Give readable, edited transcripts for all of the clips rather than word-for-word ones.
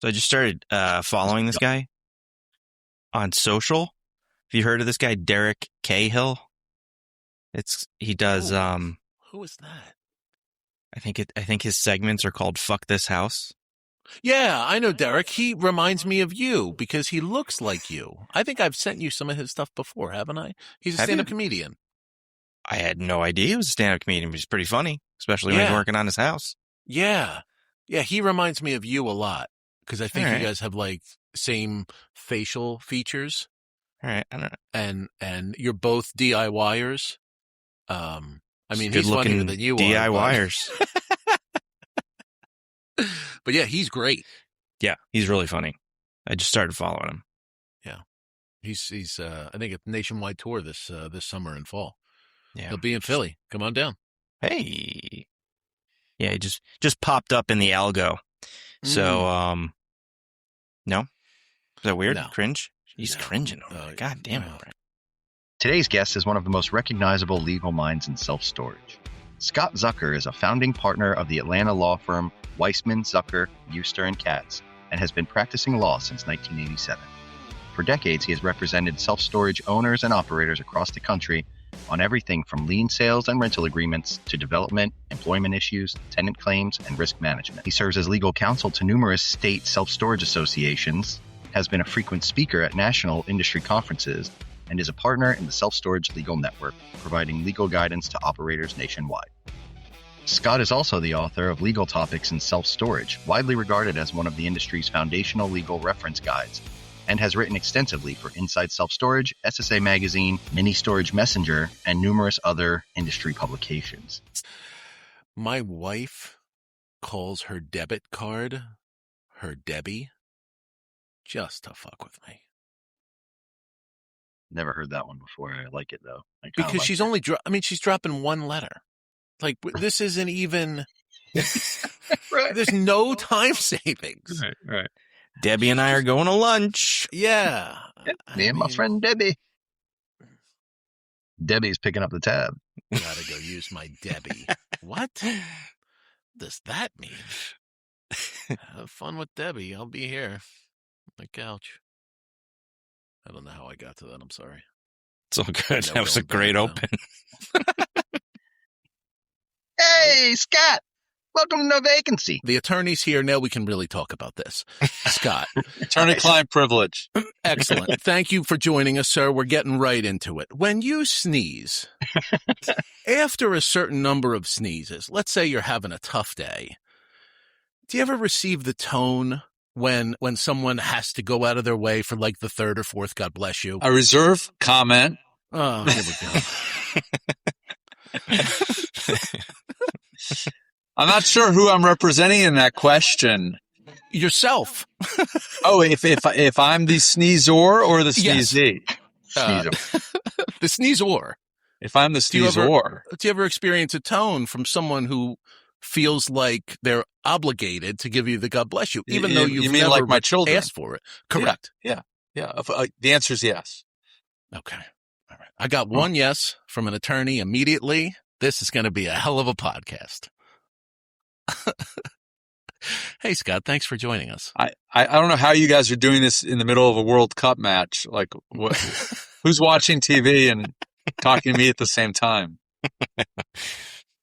So I just started following this guy on social. Have you heard of this guy, Derek Cahill? He does Who is that? I think his segments are called Fuck This House. Yeah, I know Derek. He reminds me of you because he looks like you. I think I've sent you some of his stuff before, haven't I? He's a stand-up comedian. I had no idea he was a stand-up comedian, but he's pretty funny, especially when he's working on his house. Yeah. Yeah, he reminds me of you a lot because I think All right. you guys have like same facial features. All right. I don't know. And you're both DIYers. I mean, he's good-looking funnier than you DIYers. are. But yeah, he's great. Yeah, he's really funny. I just started following him. Yeah. He's I think a nationwide tour this summer and fall. Yeah. He'll be in Philly. Come on down. Hey. Yeah, he just popped up in the algo. So no? Is that weird? No. Cringe? He's cringing over there. God damn it, Brent. Today's guest is one of the most recognizable legal minds in self-storage. Scott Zucker is a founding partner of the Atlanta law firm Weissman, Zucker, Euster & Katz, and has been practicing law since 1987. For decades, he has represented self-storage owners and operators across the country on everything from lien sales and rental agreements to development, employment issues, tenant claims, and risk management. He serves as legal counsel to numerous state self-storage associations, has been a frequent speaker at national industry conferences, and is a partner in the Self-Storage Legal Network, providing legal guidance to operators nationwide. Scott is also the author of Legal Topics in Self-Storage, widely regarded as one of the industry's foundational legal reference guides, and has written extensively for Inside Self-Storage, SSA Magazine, Mini Storage Messenger, and numerous other industry publications. My wife calls her debit card her Debbie just to fuck with me. Never heard that one before. I like it, though. Because she's only she's dropping one letter. Like, this isn't even... Right. There's no time savings. Right. Debbie and I are going to lunch. Yeah. Me and my friend Debbie. Debbie's picking up the tab. Gotta go use my Debbie. What does that mean? Have fun with Debbie. I'll be here on the couch. I don't know how I got to that. I'm sorry. It's all good. That was a great open. Hey, Scott. Welcome to No Vacancy. The attorney's here. Now we can really talk about this. Scott. Attorney-client privilege. Excellent. Thank you for joining us, sir. We're getting right into it. When you sneeze, after a certain number of sneezes, let's say you're having a tough day, do you ever receive the tone when someone has to go out of their way for like the third or fourth God bless you? I reserve comment. Oh, here we go. I'm not sure who I'm representing in that question. Yourself. Oh, if I'm the sneezor or the sneezee? The sneezor. If I'm the sneezor. Do you ever experience a tone from someone who feels like they're obligated to give you the God bless you, even though you've never like my children? Asked for it? Correct. Yeah. The answer is yes. Okay. All right. I got one yes from an attorney immediately. This is going to be a hell of a podcast. Hey, Scott, thanks for joining us. I don't know how you guys are doing this in the middle of a World Cup match. Like, who's watching TV and talking to me at the same time?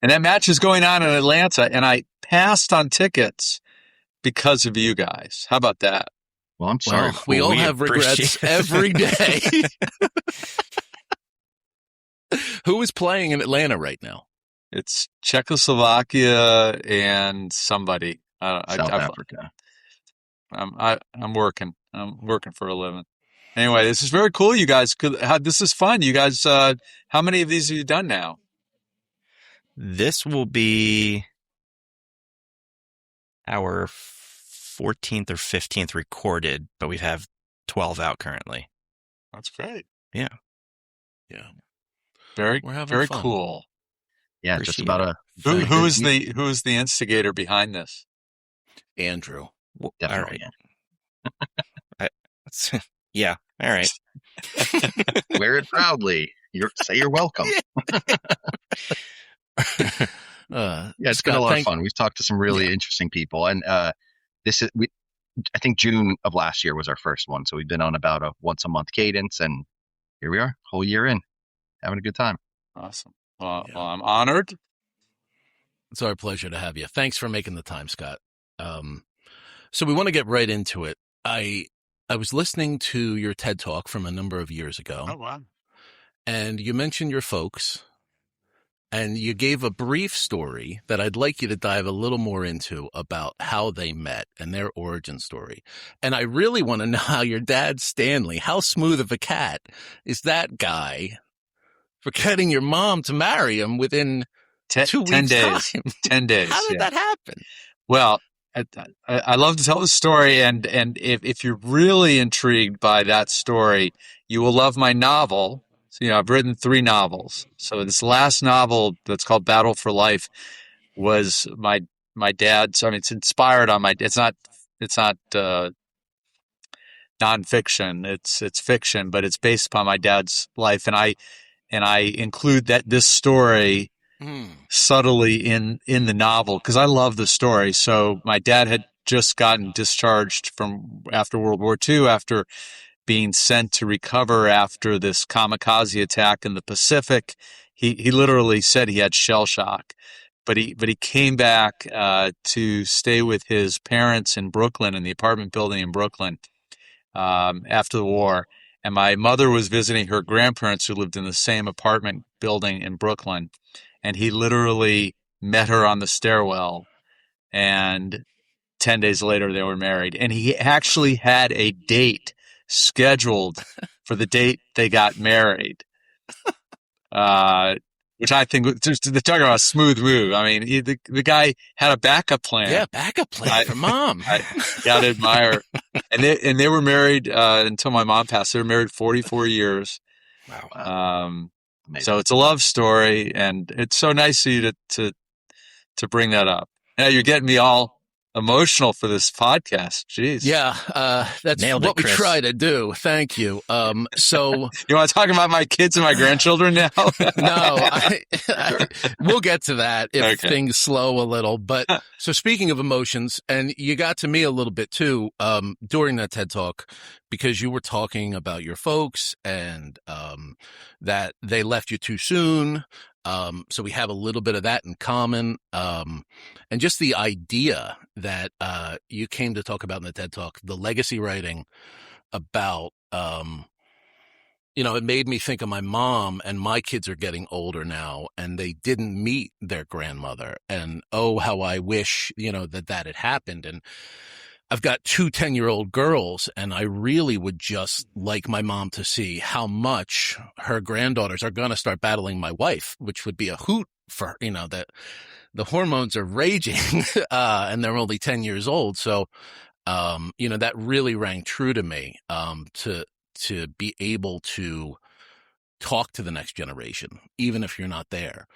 And that match is going on in Atlanta, and I passed on tickets because of you guys. How about that? Well, I'm sorry. Well, we all have regrets every day. Who is playing in Atlanta right now? It's Czechoslovakia and somebody. South Africa. I'm working. I'm working for a living. Anyway, this is very cool, you guys. This is fun. You guys, how many of these have you done now? This will be our 14th or 15th recorded, but we have 12 out currently. That's great. Yeah. Very fun. cool. Yeah, Appreciate just about who is the instigator behind this? Andrew. Definitely. All right. Yeah. All right. Wear it proudly. Say you're welcome. It's been a lot of fun. We've talked to some really interesting people, and I think June of last year was our first one. So we've been on about a once a month cadence, and here we are, whole year in, having a good time. Awesome. Well, Yeah. well, I'm honored. It's our pleasure to have you. Thanks for making the time, Scott. So we want to get right into it. I was listening to your TED Talk from a number of years ago. Oh, wow. And you mentioned your folks, and you gave a brief story that I'd like you to dive a little more into about how they met and their origin story. And I really want to know how your dad, Stanley, how smooth of a cat is that guy for getting your mom to marry him within 2 weeks 10 days. time? 10 days. How did that happen? Well, I love to tell the story, and if you're really intrigued by that story, you will love my novel. So, I've written 3 novels. So this last novel that's called Battle for Life was my dad's. I mean, it's inspired on it's not nonfiction. It's fiction, but it's based upon my dad's life, and I include this story subtly in the novel because I love the story. So my dad had just gotten discharged from after World War II, after being sent to recover after this kamikaze attack in the Pacific. He literally said he had shell shock, but he came back to stay with his parents in Brooklyn, in the apartment building in Brooklyn, after the war. And my mother was visiting her grandparents who lived in the same apartment building in Brooklyn. And he literally met her on the stairwell, and 10 days later they were married. And he actually had a date scheduled for the date they got married, which I think, they're talking about a smooth move. I mean, the guy had a backup plan. Yeah, backup plan for mom. I gotta admire. And they were married until my mom passed. They were married 44 years. Wow. So it's a love story, and it's so nice of you to bring that up. Now you're getting me all emotional for this podcast. Jeez. Yeah, that's Nailed it, what we Chris. try to do. Thank you. So You want to talk about my kids and my grandchildren now? no, we'll get to that if Okay. things slow a little. But so speaking of emotions, and you got to me a little bit too during that TED Talk, because you were talking about your folks and that they left you too soon. So we have a little bit of that in common. And just the idea that you came to talk about in the TED Talk, the legacy writing about, it made me think of my mom, and my kids are getting older now, and they didn't meet their grandmother. And oh, how I wish, that had happened. And I've got 2 10-year-old girls, and I really would just like my mom to see how much her granddaughters are going to start battling my wife, which would be a hoot for, that the hormones are raging, and they're only 10 years old. So, that really rang true to me, to be able to talk to the next generation, even if you're not there.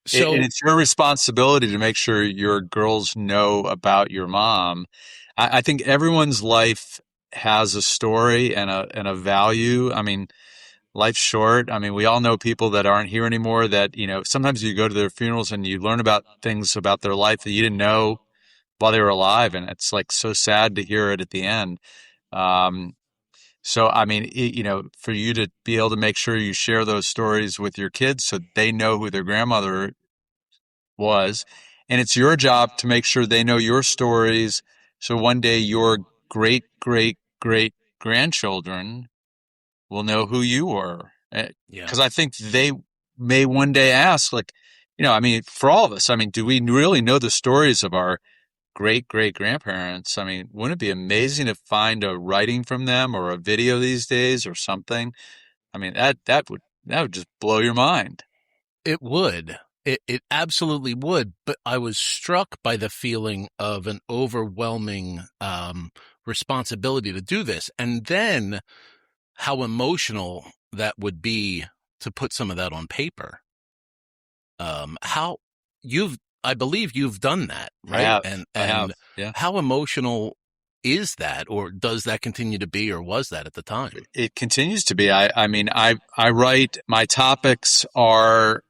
So, and it's your responsibility to make sure your girls know about your mom. I think everyone's life has a story and a value. I mean, life's short. I mean, we all know people that aren't here anymore that, sometimes you go to their funerals and you learn about things about their life that you didn't know while they were alive. And it's like so sad to hear it at the end. So, I mean, for you to be able to make sure you share those stories with your kids so they know who their grandmother was, and it's your job to make sure they know your stories. So one day your great, great, great grandchildren will know who you were. Because I think they may one day ask, like, I mean, for all of us, I mean, do we really know the stories of our great great grandparents? I mean, wouldn't it be amazing to find a writing from them or a video these days or something? I mean, that would just blow your mind. it would. It absolutely would. But I was struck by the feeling of an overwhelming responsibility to do this. And then how emotional that would be to put some of that on paper. I believe you've done that, right? I have. Yeah. How emotional is that, or does that continue to be, or was that at the time? It continues to be. I mean, I write, my topics are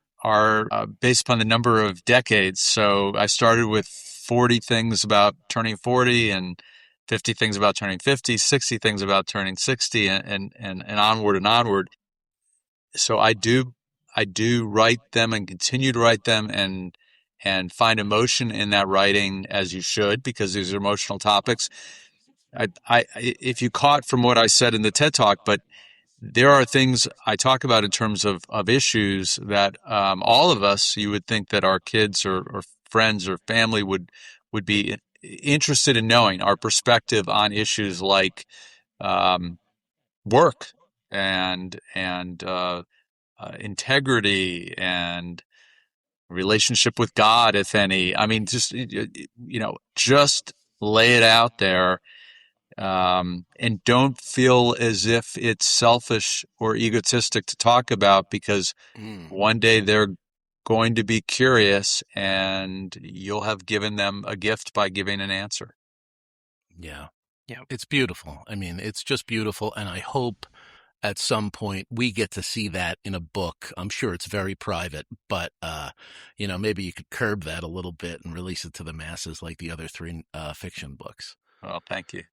based upon the number of decades. So I started with 40 things about turning 40, and 50 things about turning 50, 60 things about turning 60, and onward and onward. So I do write them and continue to write them and find emotion in that writing, as you should, because these are emotional topics. If you caught from what I said in the TED Talk, but there are things I talk about in terms of issues that all of us, you would think that our kids or friends or family would be interested in knowing our perspective on issues like work and integrity and relationship with God, if any. I mean, just just lay it out there. And don't feel as if it's selfish or egotistic to talk about, because one day they're going to be curious and you'll have given them a gift by giving an answer. Yeah. Yeah. It's beautiful. I mean, it's just beautiful. And I hope at some point we get to see that in a book. I'm sure it's very private, but, maybe you could curb that a little bit and release it to the masses like the other 3 fiction books. Well, thank you.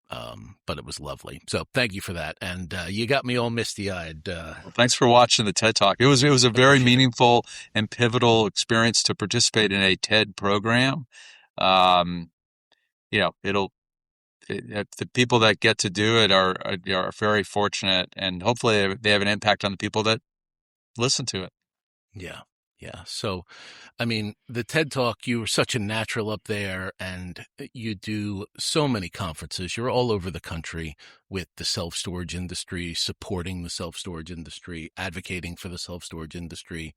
But it was lovely. So thank you for that. And you got me all misty-eyed. Well, thanks for watching the TED Talk. It was a very meaningful and pivotal experience to participate in a TED program. The people that get to do it are very fortunate, and hopefully they have an impact on the people that listen to it. Yeah. Yeah. So, I mean, the TED Talk, you were such a natural up there, and you do so many conferences. You're all over the country with the self-storage industry, supporting the self-storage industry, advocating for the self-storage industry.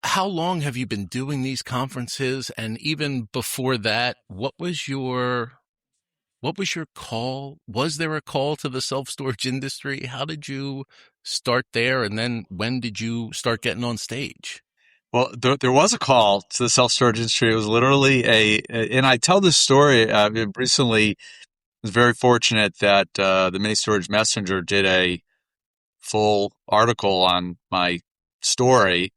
How long have you been doing these conferences? And even before that, what was your call? Was there a call to the self-storage industry? How did you start there? And then when did you start getting on stage? Well, there was a call to the self-storage industry. It was literally and I tell this story recently. I was very fortunate that the Mini Storage Messenger did a full article on my story.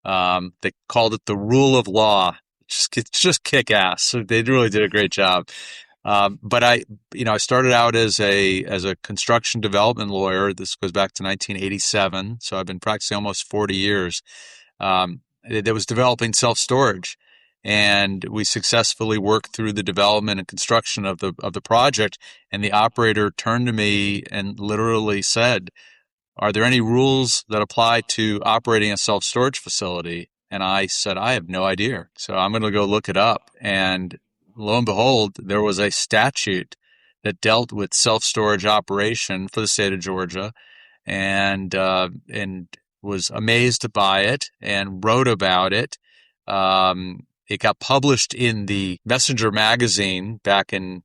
They called it "The Rule of Law." Just kick ass. So they really did a great job. But I started out as a construction development lawyer. This goes back to 1987. So I've been practicing almost 40 years. That was developing self-storage, and we successfully worked through the development and construction of the project. And the operator turned to me and literally said, "Are there any rules that apply to operating a self-storage facility?" And I said, "I have no idea. So I'm going to go look it up." And lo and behold, there was a statute that dealt with self-storage operation for the state of Georgia, and was amazed by it and wrote about it. It got published in the Messenger magazine back in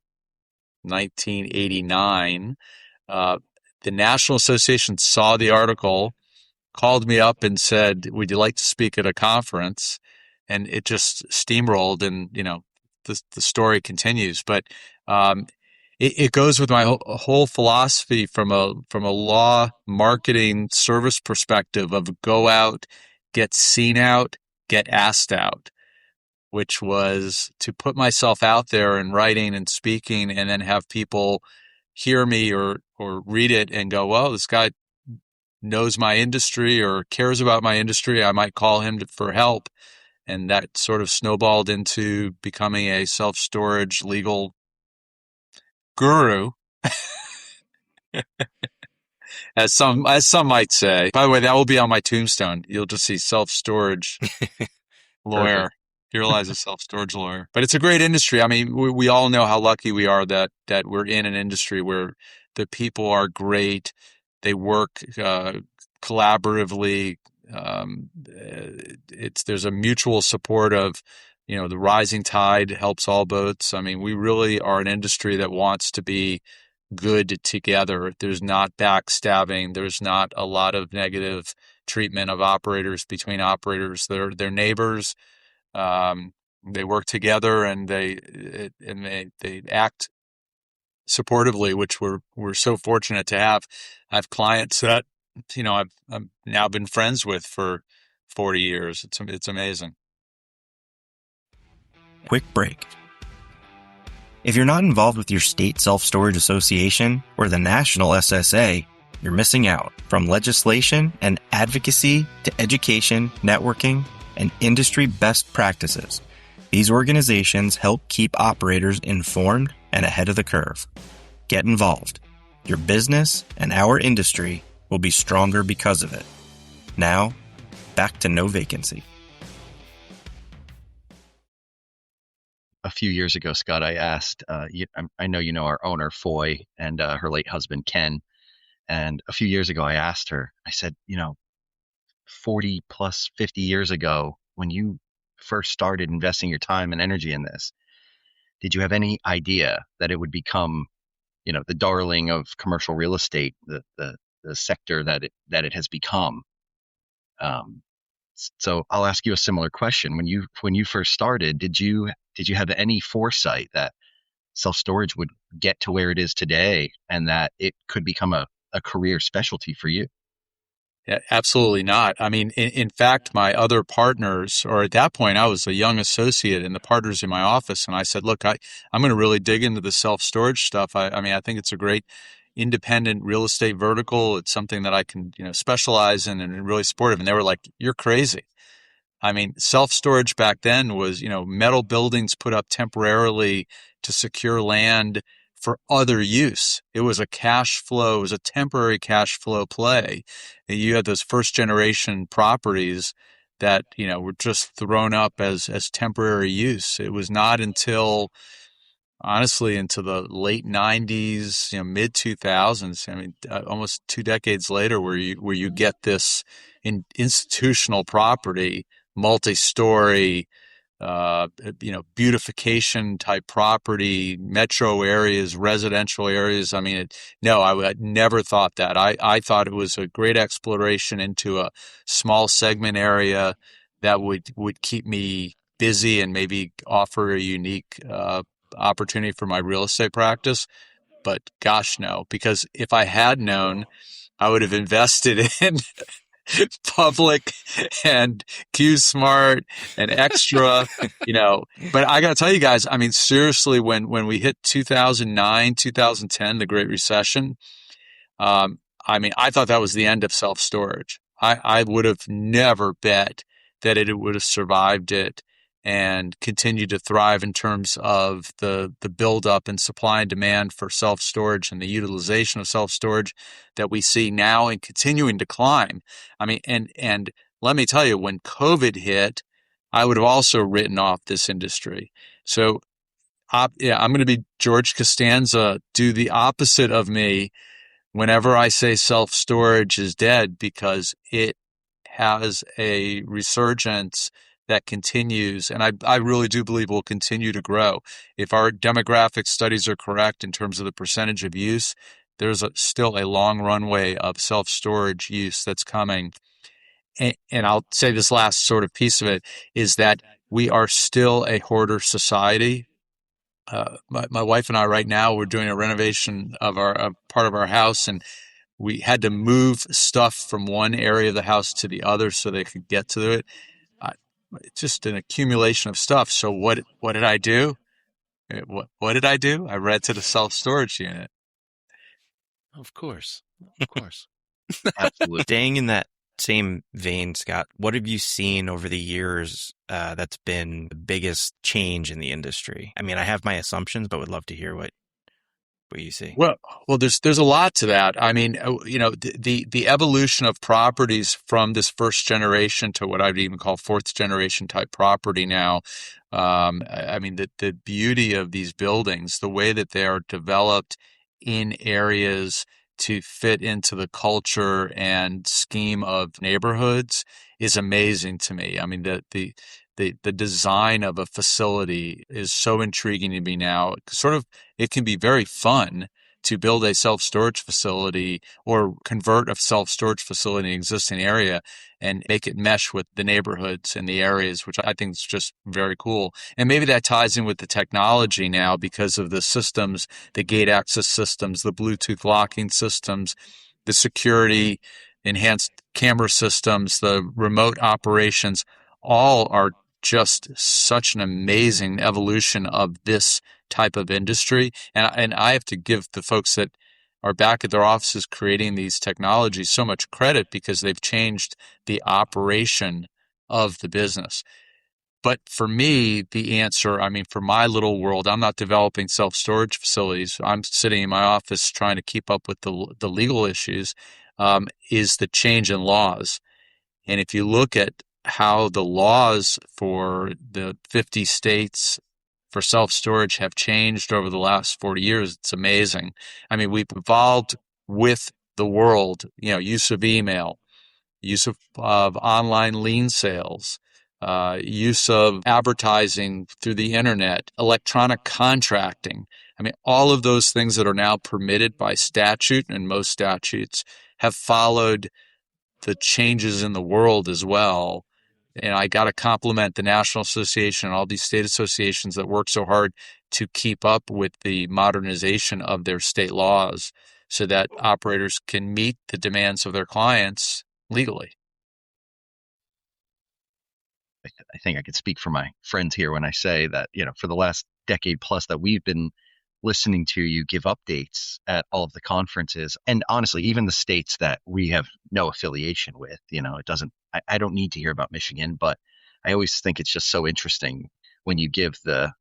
1989. The National Association saw the article, called me up and said, "Would you like to speak at a conference?" And it just steamrolled, and the story continues. But it goes with my whole philosophy from a law, marketing, service perspective of go out, get seen out, get asked out, which was to put myself out there in writing and speaking, and then have people hear me or read it and go, "Well, this guy knows my industry or cares about my industry. I might call him for help." And that sort of snowballed into becoming a self-storage legal guru, as some might say. By the way, that will be on my tombstone. You'll just see self-storage lawyer. Here lies a self-storage lawyer. But it's a great industry. I mean, we all know how lucky we are that we're in an industry where the people are great. They work collaboratively. There's a mutual support of, the rising tide helps all boats. I mean, we really are an industry that wants to be good together. There's not backstabbing. There's not a lot of negative treatment of operators between operators. They're neighbors. They work together, and they act supportively, which we're so fortunate to have. I have clients that I've now been friends with for 40 years. It's amazing. Quick break. If you're not involved with your state self-storage association or the national SSA, you're missing out. From legislation and advocacy to education, networking, and industry best practices, these organizations help keep operators informed and ahead of the curve. Get involved. Your business and our industry will be stronger because of it. Now, back to No Vacancy. A few years ago, Scott, I asked, I know you know our owner, Foy, and her late husband, Ken. And a few years ago, I asked her, I said, 40 plus 50 years ago, when you first started investing your time and energy in this, did you have any idea that it would become, the darling of commercial real estate, the sector that it has become? So I'll ask you a similar question. When you first started, did you have any foresight that self-storage would get to where it is today and that it could become a career specialty for you? Yeah, absolutely not. I mean, in fact, my other partners, or at that point, I was a young associate and the partners in my office. And I said, look, I'm going to really dig into the self-storage stuff. I mean, I think it's a great independent real estate vertical. It's something that I can, specialize in and really supportive. And they were like, you're crazy. I mean, self-storage back then was, metal buildings put up temporarily to secure land for other use. It was a temporary cash flow play. And you had those first generation properties that, were just thrown up as temporary use. It was not until, honestly, into the late 90s, mid 2000s. I mean, almost 2 decades later, where you get this institutional property, multi-story, beautification type property, metro areas, residential areas. I mean, I never thought that. I thought it was a great exploration into a small segment area that would keep me busy and maybe offer a unique opportunity for my real estate practice. But gosh, no, because if I had known, I would have invested in Public and Q Smart and Extra, But I got to tell you guys, I mean, seriously, when we hit 2009, 2010, the Great Recession, I mean, I thought that was the end of self-storage. I would have never bet that it would have survived it and continued to thrive in terms of the buildup and supply and demand for self-storage and the utilization of self-storage that we see now and continuing to climb. I mean, and let me tell you, when COVID hit, I would have also written off this industry. So, I'm going to be George Costanza, do the opposite of me whenever I say self-storage is dead, because it has a resurgence that continues, and I really do believe will continue to grow. If our demographic studies are correct in terms of the percentage of use, there's still a long runway of self-storage use that's coming. And I'll say this last sort of piece of it is that we are still a hoarder society. My wife and I right now, we're doing a renovation of a part of our house, and we had to move stuff from one area of the house to the other so they could get to it. It's just an accumulation of stuff. So what did I do? What did I do? I read to the self-storage unit. Of course. Absolutely. Staying in that same vein, Scott, what have you seen over the years that's been the biggest change in the industry? I mean, I have my assumptions, but would love to hear what you see. Well, there's a lot to that. I mean, the evolution of properties from this first generation to what I would even call fourth generation type property now. I mean, the beauty of these buildings, the way that they are developed in areas to fit into the culture and scheme of neighborhoods is amazing to me. I mean, the design of a facility is so intriguing to me now. It can be very fun to build a self-storage facility or convert a self-storage facility in an existing area and make it mesh with the neighborhoods and the areas, which I think is just very cool. And maybe that ties in with the technology now because of the systems, the gate access systems, the Bluetooth locking systems, the security, enhanced camera systems, the remote operations, all are just such an amazing evolution of this type of industry. And I have to give the folks that are back at their offices creating these technologies so much credit because they've changed the operation of the business. But for me, the answer, I mean, for my little world, I'm not developing self-storage facilities. I'm sitting in my office trying to keep up with the legal issues, is the change in laws. And if you look at how the laws for the 50 states for self-storage have changed over the last 40 years, it's amazing. I mean, we've evolved with the world, use of email, use of online lien sales, use of advertising through the internet, electronic contracting. I mean, all of those things that are now permitted by statute, and most statutes have followed the changes in the world as well. And I got to compliment the National Association and all these state associations that work so hard to keep up with the modernization of their state laws so that operators can meet the demands of their clients legally. I think I could speak for my friends here when I say that, for the last decade plus that we've been listening to you give updates at all of the conferences, and honestly, even the states that we have no affiliation with, it doesn't, I don't need to hear about Michigan, but I always think it's just so interesting when you give the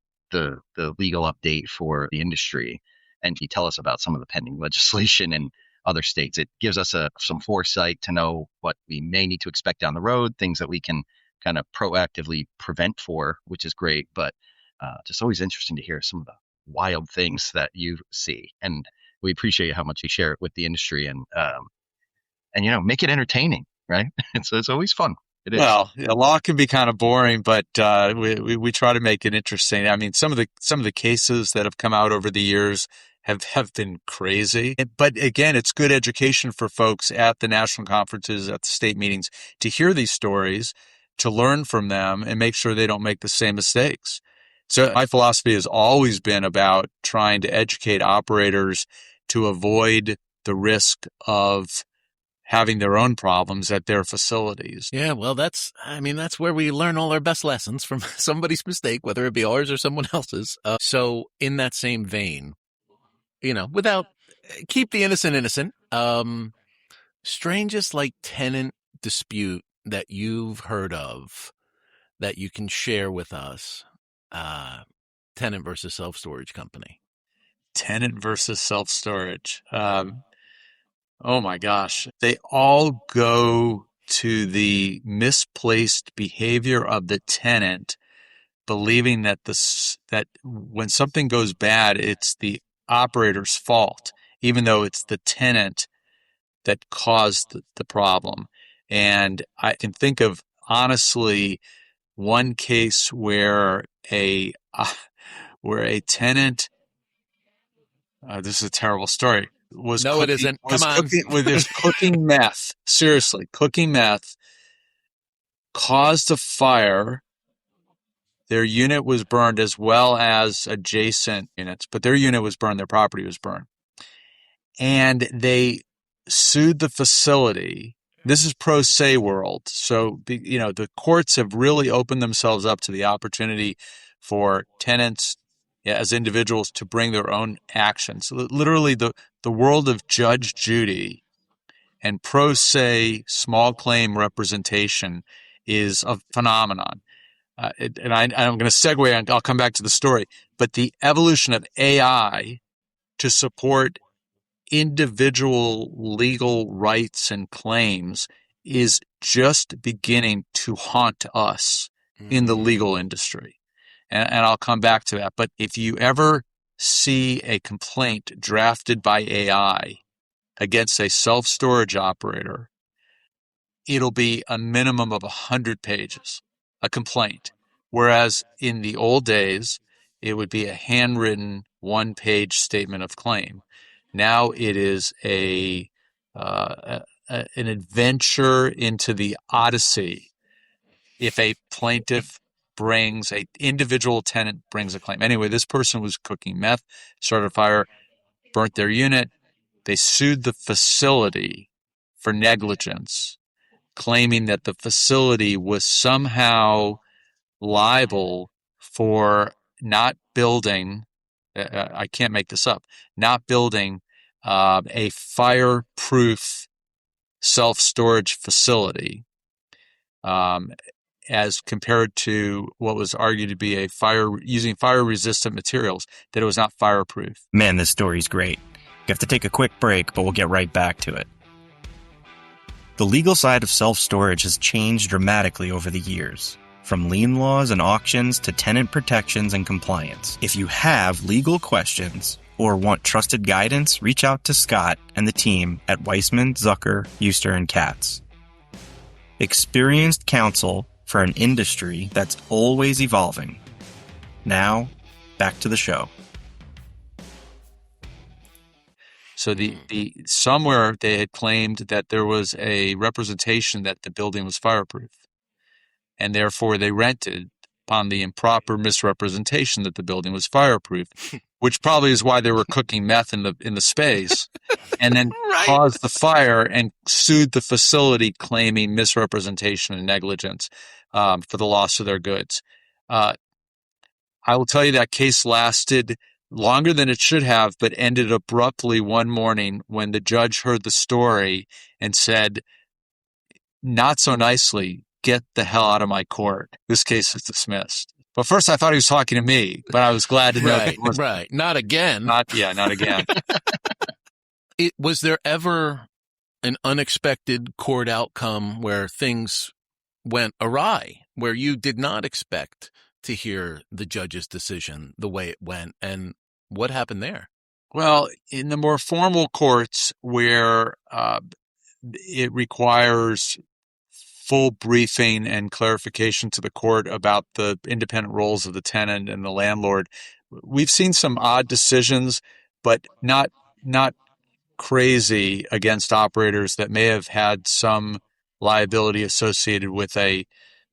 legal update for the industry and you tell us about some of the pending legislation in other states. It gives us some foresight to know what we may need to expect down the road, things that we can kind of proactively prevent for, which is great, but just always interesting to hear some of the wild things that you see. And we appreciate how much you share it with the industry and make it entertaining, right? It's always fun. It is. Well, a law can be kind of boring, but we try to make it interesting. I mean, some of the cases that have come out over the years have been crazy. But again, it's good education for folks at the national conferences, at the state meetings, to hear these stories, to learn from them, and make sure they don't make the same mistakes. So my philosophy has always been about trying to educate operators to avoid the risk of having their own problems at their facilities. Yeah, well, that's where we learn all our best lessons, from somebody's mistake, whether it be ours or someone else's. So in that same vein, without, keep the innocent, strangest tenant dispute that you've heard of that you can share with us, tenant versus self-storage company. Tenant versus self-storage. Oh my gosh. They all go to the misplaced behavior of the tenant, believing that that when something goes bad, it's the operator's fault, even though it's the tenant that caused the problem. And I can think of, honestly, one case where a tenant, this is a terrible story, it isn't. Come on. Cooking meth. Seriously, cooking meth, caused a fire. Their unit was burned, as well as adjacent units, but their unit was burned. Their property was burned. And they sued the facility. This is pro se world. So, the courts have really opened themselves up to the opportunity for tenants, as individuals, to bring their own actions. Literally, the world of Judge Judy and pro se small claim representation is a phenomenon. And I'm going to segue, and I'll come back to the story, but the evolution of AI to support individual legal rights and claims is just beginning to haunt us in the legal industry. And I'll come back to that. But if you ever see a complaint drafted by AI against a self-storage operator, it'll be a minimum of 100 pages, a complaint. Whereas in the old days, it would be a handwritten one-page statement of claim. Now it is an adventure into the odyssey if a plaintiff brings, an individual tenant brings a claim. Anyway, this person was cooking meth, started a fire, burnt their unit. They sued the facility for negligence, claiming that the facility was somehow liable for not building, I can't make this up, not building a fireproof self-storage facility as compared to what was argued to be using fire-resistant materials, that it was not fireproof. Man, this story's great. You have to take a quick break, but we'll get right back to it. The legal side of self-storage has changed dramatically over the years, from lien laws and auctions to tenant protections and compliance. If you have legal questions or want trusted guidance, reach out to Scott and the team at Weissman, Zucker, Euster & Katz. Experienced counsel for an industry that's always evolving. Now, back to the show. So the somewhere they had claimed that there was a representation that the building was fireproof, and therefore they rented upon the improper misrepresentation that the building was fireproof, which probably is why they were cooking meth in the space, and then caused the fire and sued the facility claiming misrepresentation and negligence for the loss of their goods. I will tell you that case lasted longer than it should have, but ended abruptly one morning when the judge heard the story and said, not so nicely, get the hell out of my court. This case is dismissed. But first I thought he was talking to me, but I was glad to know that it wasn't. Right. Not again. Not again. Was there ever an unexpected court outcome where things went awry, where you did not expect to hear the judge's decision the way it went, and what happened there? Well, in the more formal courts where it requires full briefing and clarification to the court about the independent roles of the tenant and the landlord, we've seen some odd decisions, but not crazy against operators that may have had some liability associated with a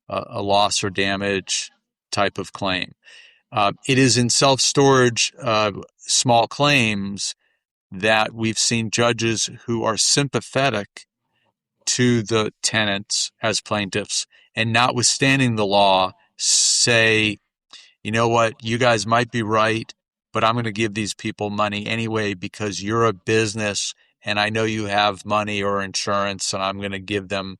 loss or damage type of claim. It is in self-storage small claims that we've seen judges who are sympathetic to the tenants as plaintiffs and notwithstanding the law say, you know what, you guys might be right, but I'm going to give these people money anyway because you're a business and I know you have money or insurance and I'm going to give them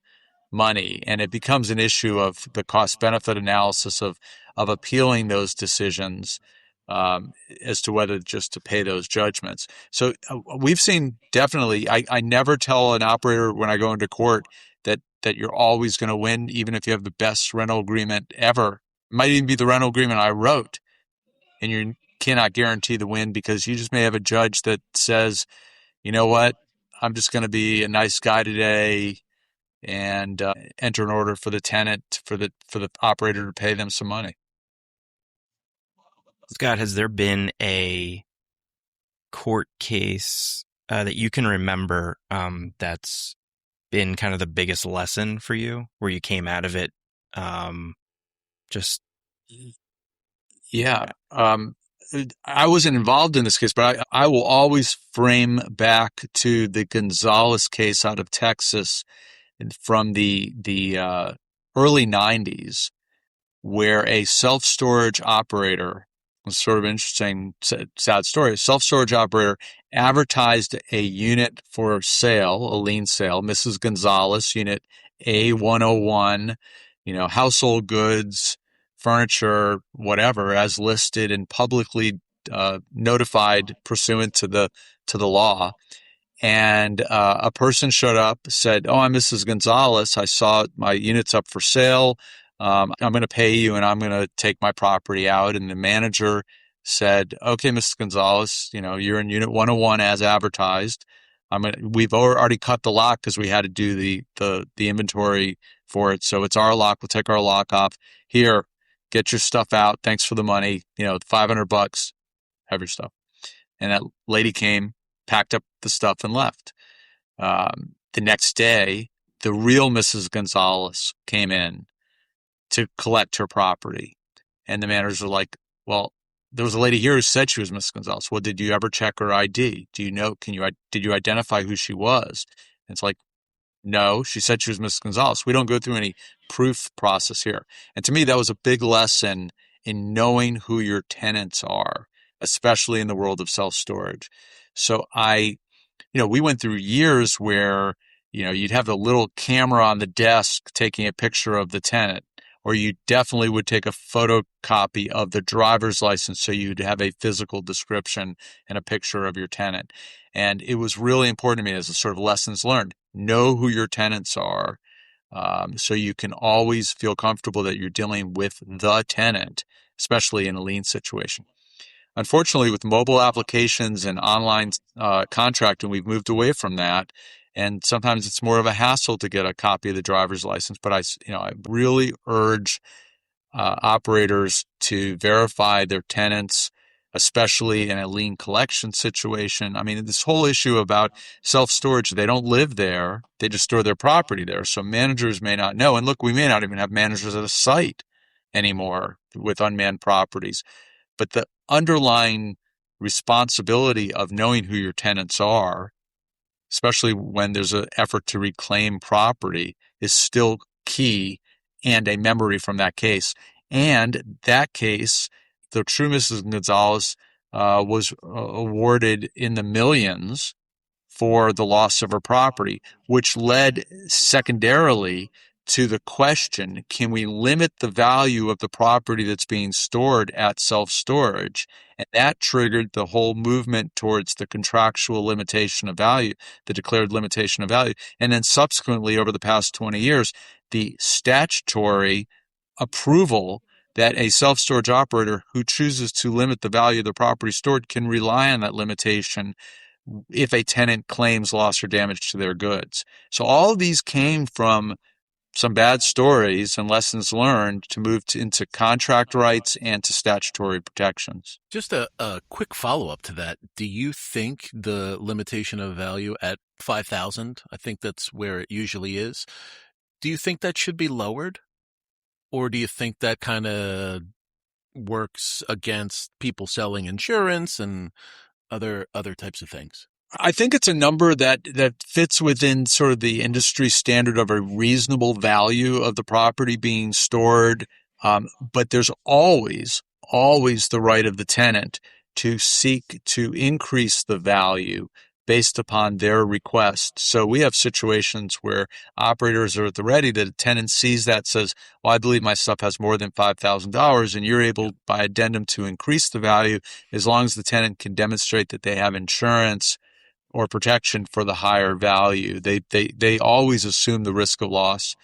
money. And it becomes an issue of the cost-benefit analysis of appealing those decisions as to whether just to pay those judgments. So we've seen definitely, I never tell an operator when I go into court that you're always going to win, even if you have the best rental agreement ever. It might even be the rental agreement I wrote, and you cannot guarantee the win because you just may have a judge that says, you know what, I'm just going to be a nice guy today and enter an order for the tenant, for the operator to pay them some money. Scott, has there been a court case that you can remember that's been kind of the biggest lesson for you, where you came out of it just... Yeah. I wasn't involved in this case, but I will always frame back to the Gonzalez case out of Texas from the early 90s, where a self-storage operator, was sort of interesting, sad story, a self-storage operator advertised a unit for sale, a lien sale, Mrs. Gonzalez, unit A101, household goods, furniture, whatever, as listed and publicly notified pursuant to the law. And a person showed up, said, "Oh, I'm Mrs. Gonzalez. I saw my unit's up for sale. I'm going to pay you and I'm going to take my property out." And the manager said, "Okay, Mrs. Gonzalez, you're in unit 101 as advertised. We've already cut the lock because we had to do the inventory for it. So it's our lock. We'll take our lock off. Here, get your stuff out. Thanks for the money. $500, have your stuff." And that lady came, packed up the stuff and left. The next day, the real Mrs. Gonzalez came in to collect her property. And the managers were like, "Well, there was a lady here who said she was Mrs. Gonzalez. Well, did you ever check her ID? Do you know, did you identify who she was?" And it's like, No, she said she was Mrs. Gonzalez. We don't go through any proof process here. And to me, that was a big lesson in knowing who your tenants are, especially in the world of self-storage. So we went through years where, you'd have the little camera on the desk taking a picture of the tenant, or you definitely would take a photocopy of the driver's license so you'd have a physical description and a picture of your tenant. And it was really important to me as a sort of lessons learned. Know who your tenants are, so you can always feel comfortable that you're dealing with the tenant, especially in a lien situation. Unfortunately, with mobile applications and online contracting, we've moved away from that. And sometimes it's more of a hassle to get a copy of the driver's license. But I really urge operators to verify their tenants, especially in a lien collection situation. I mean, this whole issue about self-storage, they don't live there. They just store their property there. So managers may not know. And look, we may not even have managers at a site anymore with unmanned properties. But the underlying responsibility of knowing who your tenants are, especially when there's an effort to reclaim property, is still key and a memory from that case. And that case, the true Mrs. Gonzalez was awarded in the millions for the loss of her property, which led secondarily to the question, can we limit the value of the property that's being stored at self-storage? And that triggered the whole movement towards the contractual limitation of value, the declared limitation of value. And then subsequently, over the past 20 years, the statutory approval that a self-storage operator who chooses to limit the value of the property stored can rely on that limitation if a tenant claims loss or damage to their goods. So all of these came from some bad stories and lessons learned to move into contract rights and to statutory protections. Just a quick follow-up to that. Do you think the limitation of value at $5,000, I think that's where it usually is, do you think that should be lowered? Or do you think that kind of works against people selling insurance and other types of things? I think it's a number that fits within sort of the industry standard of a reasonable value of the property being stored. But there's always the right of the tenant to seek to increase the value based upon their request. So we have situations where operators are at the ready that a tenant sees that, says, well, I believe my stuff has more than $5,000, and you're able by addendum to increase the value as long as the tenant can demonstrate that they have insurance or protection for the higher value. They always assume the risk of loss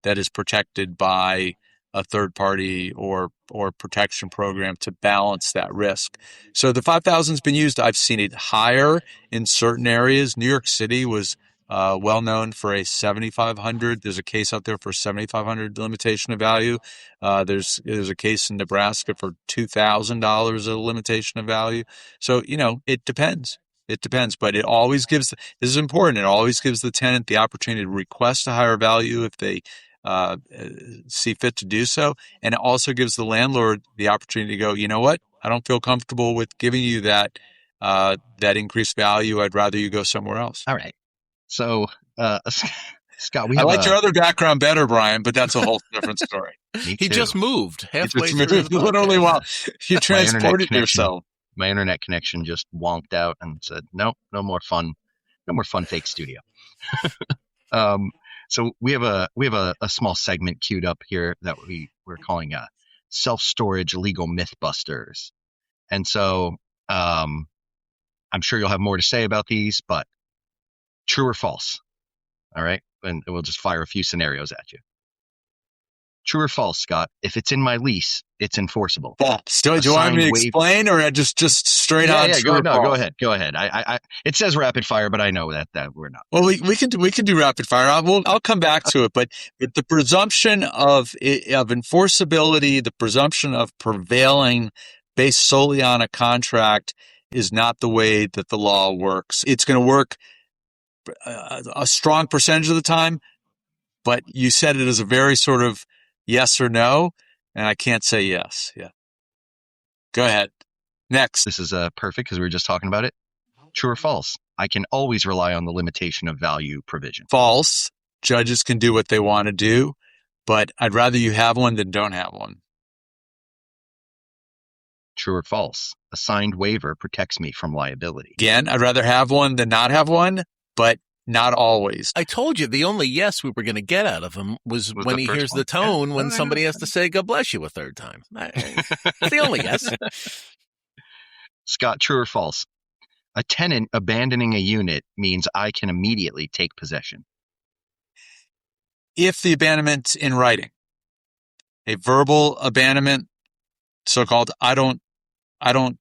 that is protected by a third party or protection program to balance that risk. So the 5,000 has been used. I've seen it higher in certain areas. New York City was well known for a 7,500. There's a case out there for 7,500 limitation of value. There's a case in Nebraska for $2,000 of limitation of value. So, it depends. It depends, but it always gives, this is important, it always gives the tenant the opportunity to request a higher value if they see fit to do so. And it also gives the landlord the opportunity to go, you know what, I don't feel comfortable with giving you that increased value. I'd rather you go somewhere else. All right. So, Scott, I like your other background better, Brian, but that's a whole different story. He just moved halfway through. Literally while you transported yourself. My internet connection just wonked out and said, no more fun fake studio. So we have a small segment queued up here that we're calling self-storage legal mythbusters. And so I'm sure you'll have more to say about these, but true or false? All right. And we'll just fire a few scenarios at you. True or false, Scott? If it's in my lease, it's enforceable. False. Do you want me to explain, or just straight on? Yeah, go ahead. I it says rapid fire, but I know that we're not. Well, we can do rapid fire. I'll come back to it, but the presumption of enforceability, the presumption of prevailing based solely on a contract is not the way that the law works. It's going to work a strong percentage of the time, but you said it as a very sort of yes or no, and I can't say yes. Yeah. Go ahead. Next. This is perfect because we were just talking about it. True or false? I can always rely on the limitation of value provision. False. judges can do what they want to do, but I'd rather you have one than don't have one. True or false? A signed waiver protects me from liability. Again, I'd rather have one than not have one, but not always. I told you the only yes we were going to get out of him was when he hears the tone when somebody has to say God bless you a third time. It's the only yes. Scott, true or false? A tenant abandoning a unit means I can immediately take possession. If the abandonment's in writing, a verbal abandonment, so-called I don't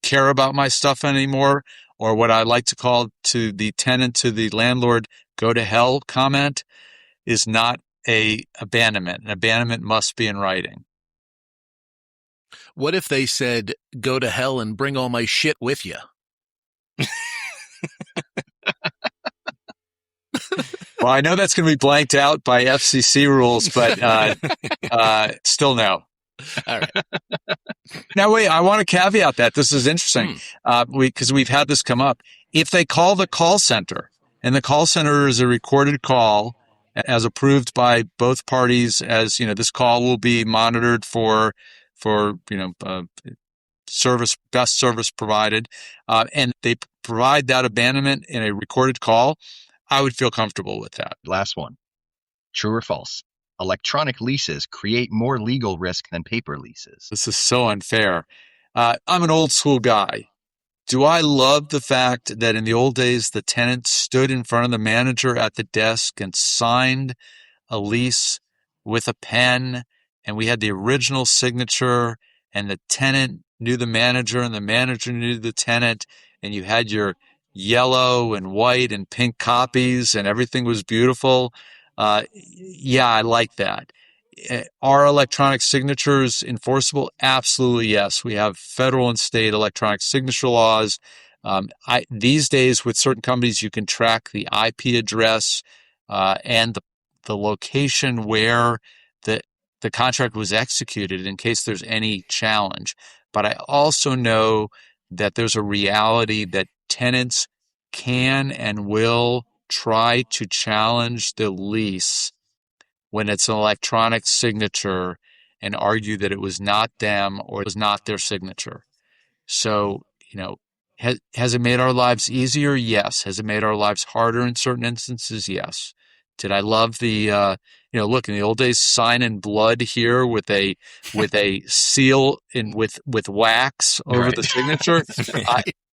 care about my stuff anymore, or what I like to call to the tenant, to the landlord, go to hell comment, is not a abandonment. An abandonment must be in writing. What if they said, go to hell and bring all my shit with you? Well, I know that's going to be blanked out by FCC rules, but still no. All right. Now, wait, I want to caveat that. This is interesting because we've had this come up. If they call the call center, and the call center is a recorded call as approved by both parties, as you know, this call will be monitored for best service provided, and they provide that abandonment in a recorded call, I would feel comfortable with that. Last one. True or false? Electronic leases create more legal risk than paper leases. This is so unfair. I'm an old school guy. Do I love the fact that in the old days, the tenant stood in front of the manager at the desk and signed a lease with a pen, and we had the original signature, and the tenant knew the manager and the manager knew the tenant, and you had your yellow and white and pink copies and everything was beautiful. Yeah, I like that. Are electronic signatures enforceable? Absolutely, yes. We have federal and state electronic signature laws. These days, with certain companies, you can track the IP address and the location where the contract was executed in case there's any challenge. But I also know that there's a reality that tenants can and will try to challenge the lease when it's an electronic signature and argue that it was not them or it was not their signature. So, has it made our lives easier? Yes. Has it made our lives harder in certain instances? Yes. Did I love the, look, in the old days, sign in blood here with a seal with wax over the signature?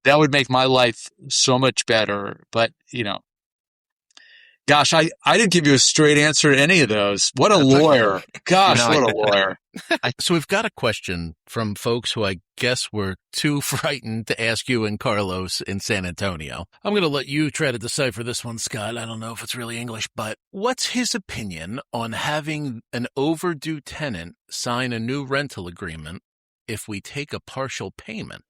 That would make my life so much better. But, gosh, I didn't give you a straight answer to any of those. What a lawyer. Gosh, what a lawyer. So we've got a question from folks who I guess were too frightened to ask you and Carlos in San Antonio. I'm going to let you try to decipher this one, Scott. I don't know if it's really English, but what's his opinion on having an overdue tenant sign a new rental agreement if we take a partial payment?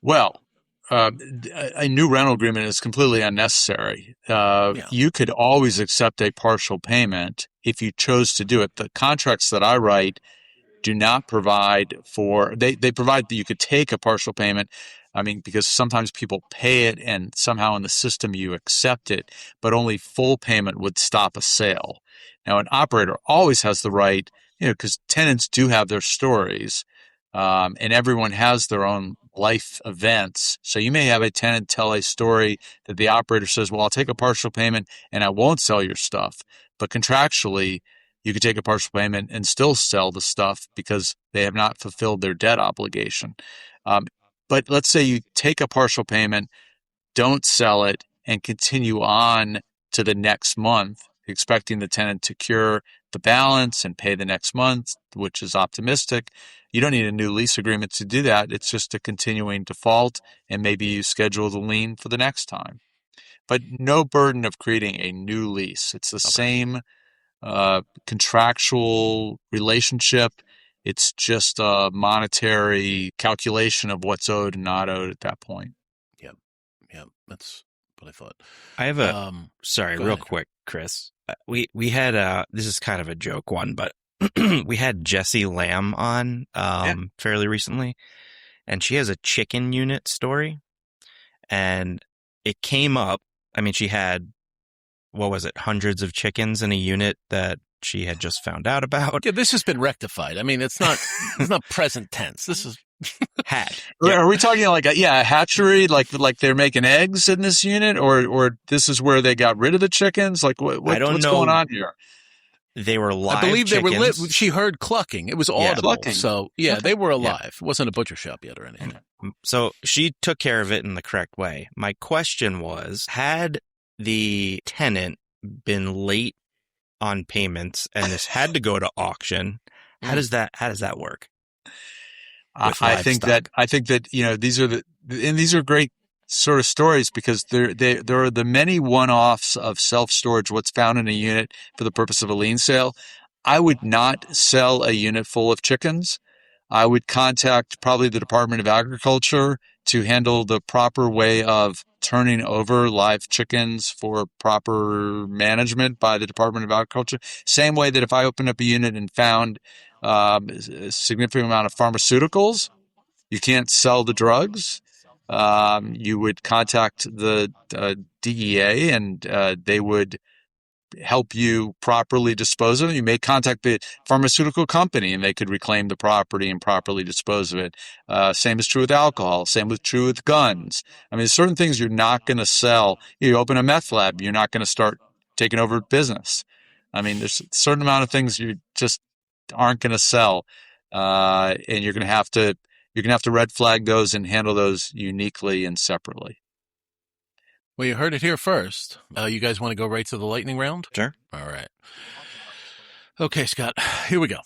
Well, a new rental agreement is completely unnecessary. You could always accept a partial payment if you chose to do it. The contracts that I write do not provide for, they provide that you could take a partial payment. I mean, because sometimes people pay it and somehow in the system you accept it, but only full payment would stop a sale. Now, an operator always has the right, because tenants do have their stories. And everyone has their own life events. So you may have a tenant tell a story that the operator says, well, I'll take a partial payment and I won't sell your stuff. But contractually, you could take a partial payment and still sell the stuff because they have not fulfilled their debt obligation. But let's say you take a partial payment, don't sell it, and continue on to the next month, expecting the tenant to cure the balance and pay the next month, which is optimistic. You don't need a new lease agreement to do that. It's just a continuing default, and maybe you schedule the lien for the next time. But no burden of creating a new lease. It's the same contractual relationship. It's just a monetary calculation of what's owed and not owed at that point. Yep. That's what I thought. I have a sorry, real quick, Chris. We had this is kind of a joke one, but we had Jessie Lamb on fairly recently, and she has a chicken unit story, and it came up. I mean, she had what was it, hundreds of chickens in a unit that she had just found out about. Yeah, this has been rectified. I mean, it's not present tense. This is had. Yep. Are we talking like a hatchery, like they're making eggs in this unit, or this is where they got rid of the chickens? Like what's going on here? They were live. I believe chickens. They were lit. She heard clucking. It was audible. Clucking. So they were alive. Yeah. It wasn't a butcher shop yet or anything. So she took care of it in the correct way. My question was, had the tenant been late on payments and this had to go to auction, how does that work? I think that these are great sort of stories because there are the many one-offs of self-storage, what's found in a unit for the purpose of a lien sale. I would not sell a unit full of chickens. I would contact probably the Department of Agriculture to handle the proper way of turning over live chickens for proper management by the Department of Agriculture. Same way that if I opened up a unit and found a significant amount of pharmaceuticals, you can't sell the drugs. You would contact the DEA and they would help you properly dispose of it. You may contact the pharmaceutical company and they could reclaim the property and properly dispose of it. Same is true with alcohol. Same is true with guns. I mean, there's certain things you're not going to sell. You open a meth lab, you're not going to start taking over business. I mean, there's a certain amount of things you just aren't going to sell. And you're going to have to red flag those and handle those uniquely and separately. Well, you heard it here first. You guys want to go right to the lightning round? Sure. All right. Okay, Scott, here we go.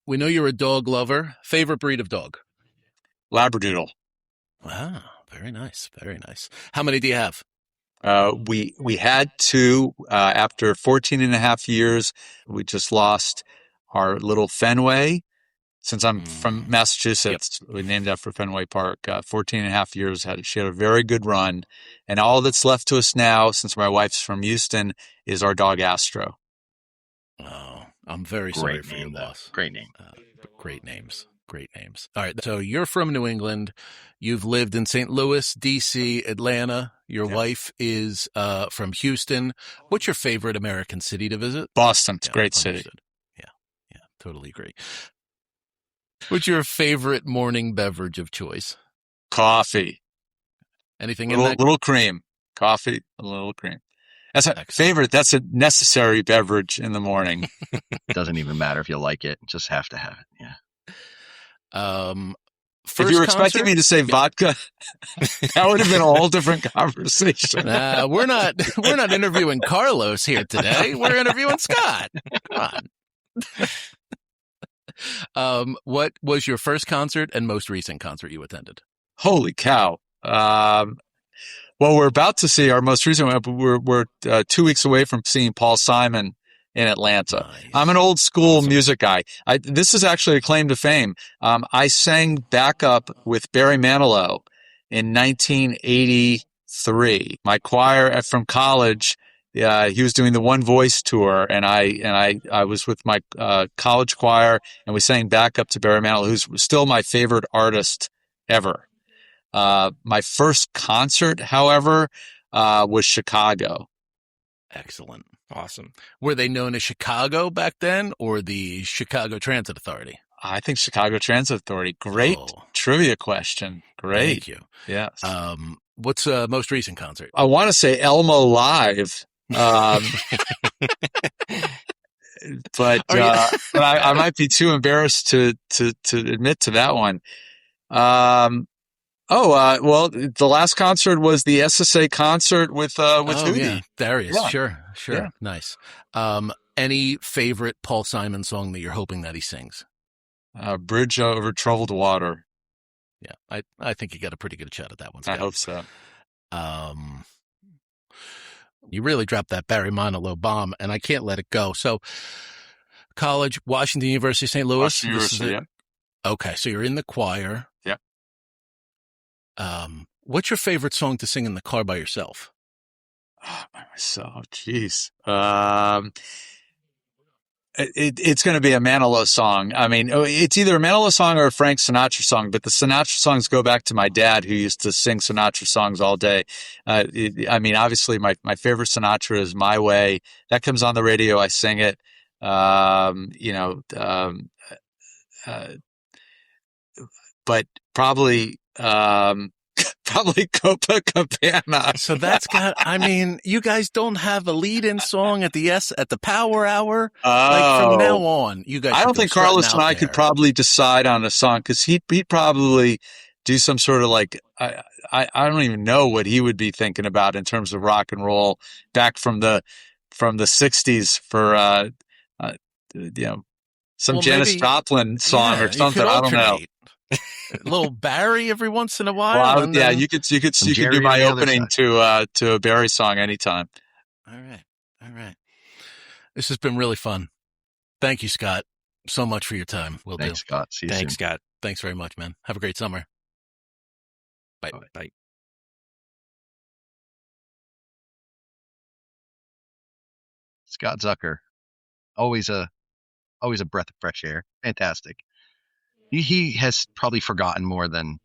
We know you're a dog lover. Favorite breed of dog? Labradoodle. Wow, very nice. Very nice. How many do you have? We had two. After 14 and a half years, we just lost our little Fenway. Since I'm from Massachusetts, we named after Fenway Park. 14 and a half years, she had a very good run. And all that's left to us now, since my wife's from Houston, is our dog Astro. Oh, I'm very sorry for your loss. Great name. Great names. Great names. All right. So you're from New England. You've lived in St. Louis, D.C., Atlanta. Your wife is from Houston. What's your favorite American city to visit? Boston. It's a great city. Yeah, totally agree. What's your favorite morning beverage of choice? Coffee. Anything in that? Little cream. Coffee, a little cream. That's a favorite. That's a necessary beverage in the morning. Doesn't even matter if you like it. Just have to have it. Yeah. If you were expecting me to say vodka, that would have been a whole different conversation. We're not interviewing Carlos here today. We're interviewing Scott. Come on. What was your first concert and most recent concert you attended? Holy cow. Well, we're about to see our most recent one. We're 2 weeks away from seeing Paul Simon in Atlanta. Nice. I'm an old school music guy. This is actually a claim to fame. I sang backup with Barry Manilow in 1983. My choir from college, he was doing the One Voice tour, and I was with my college choir, and we sang backup to Barry Manilow, who's still my favorite artist ever. My first concert, however, was Chicago. Excellent. Awesome. Were they known as Chicago back then or the Chicago Transit Authority? I think Chicago Transit Authority. Great trivia question. Great. Thank you. Yes. What's most recent concert? I want to say Elmo Live. But I might be too embarrassed to admit to that one. Well, the last concert was the SSA concert with Hootie. Yeah. Darius. Yeah. Sure. Yeah. Nice. Any favorite Paul Simon song that you're hoping that he sings? Bridge Over Troubled Water. Yeah. I think you got a pretty good shot at that one, Scott. I hope so. You really dropped that Barry Manilow bomb, and I can't let it go. So, college, Washington University, St. Louis. Washington University, yeah. Okay, so you're in the choir. Yeah. What's your favorite song to sing in the car by yourself? Oh, by myself, jeez. it's going to be a Manilow song. I mean, it's either a Manilow song or a Frank Sinatra song, but the Sinatra songs go back to my dad, who used to sing Sinatra songs all day. I mean, obviously my favorite Sinatra is My Way. That comes on the radio. I sing it. But probably Copacabana. So that's I mean, you guys don't have a lead-in song at the Power Hour? Like from now on, you guys. I don't think Carlos and I could probably decide on a song, because he'd probably do some sort of like, I don't even know what he would be thinking about in terms of rock and roll back from the 60s for, some Janis Joplin song or something. I don't know. A little Barry every once in a while. Well, yeah, you could do my opening to a Barry song anytime. All right. This has been really fun. Thank you, Scott, so much for your time. Thanks, Scott. See you soon. Thanks, Scott. Thanks very much, man. Have a great summer. Bye. Bye. Scott Zucker, always a breath of fresh air. Fantastic. He has probably forgotten more than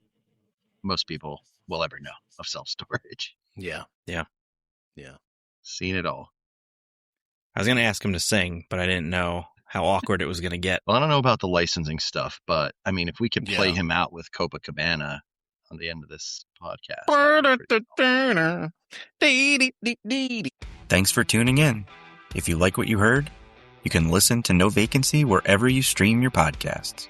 most people will ever know of self-storage. Yeah. Seen it all. I was going to ask him to sing, but I didn't know how awkward it was going to get. Well, I don't know about the licensing stuff, but I mean, if we could play him out with Copacabana on the end of this podcast. Thanks for tuning in. If you like what you heard, you can listen to No Vacancy wherever you stream your podcasts.